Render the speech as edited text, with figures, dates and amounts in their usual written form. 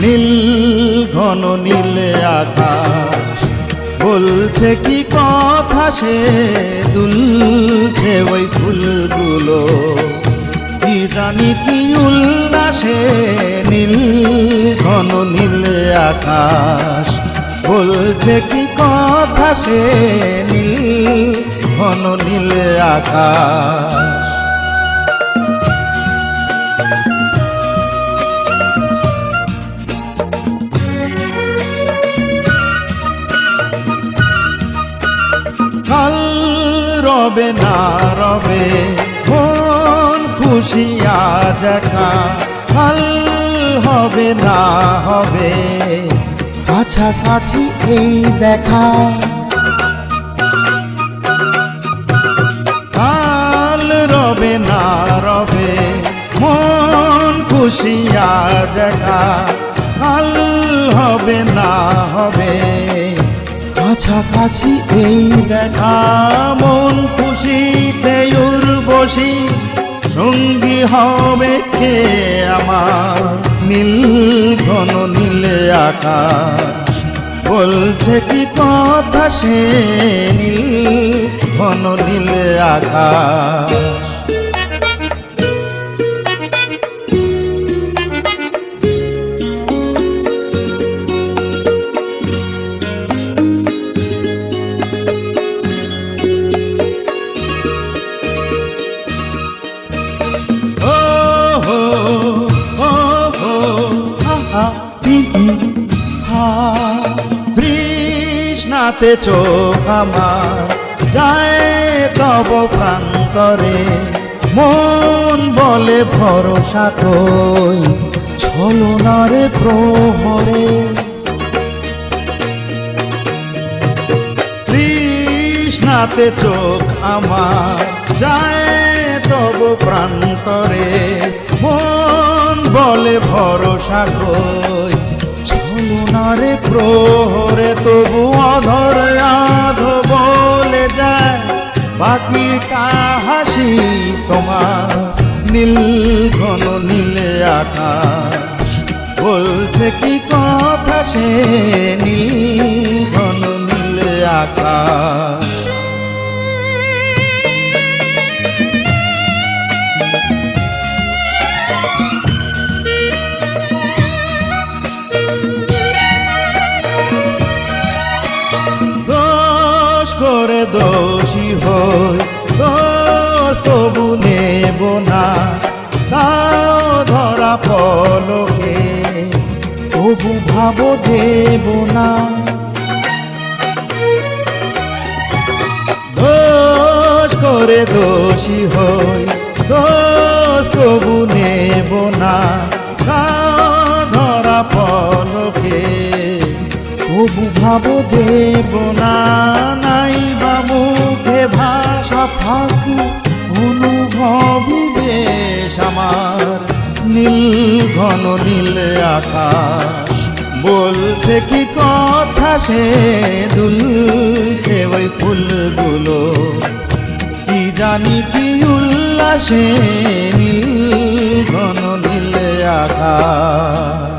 নীল ঘন নীলে আকাশ বলছে কি কথা, সে দুলছে ওই ফুলগুলো, কি জানি কি উল্লাসে। নীল ঘন নীলে আকাশ বলছে কি কথা, সে নীল ঘন নীলে আকাশ। কাল রবে না রবে মন খুশি আজ একা, কাল হবে না হবে কাছাকাছি এই দেখা। কাল রবে না রবে মন খুশি আজ একা, কাল হবে না হবে কাছাকাছি এই দেখা। মন খুশিতে উর্বশী সঙ্গী হবে কে আমার, নীল ঘন নীলে আকাশ বলছে কি কথা, সে নীল ঘন নীলে আকাশ। তৃষ্ণাতে চোখ আমার যায় তব প্রান্তরে, মন বলে ভরসা কই ছলনারে প্রহরে। তৃষ্ণাতে চোখ আমার যায় তব প্রান্তরে, মন বলে ভরসা কই ছলনারে প্রহরে। তবু অধর আধ বলে যায় বাকিটা হাসি তোমার, নীল ঘন নীলে আকাশ বলছে কি কথা, সে নীল ঘন নীলে আকাশ। করে দোষী হই দোষ তবু নেব না, তাও ধরা পলকে তবু ভাব দেব না। দোষ করে দোষী হই দোষ তবু নেব না, তাও ধরা পলকে তবু ভাব দেব না। নাই বা মুখে ভাষা ফাঁকি অনুভবই বেশ আমার, নীল ঘন নীলে আকাশ বলছে কি কথা, সে দুলছে ওই ফুলগুলো, কি জানি কি উল্লাসে। নীল ঘন নীলে আকাশ।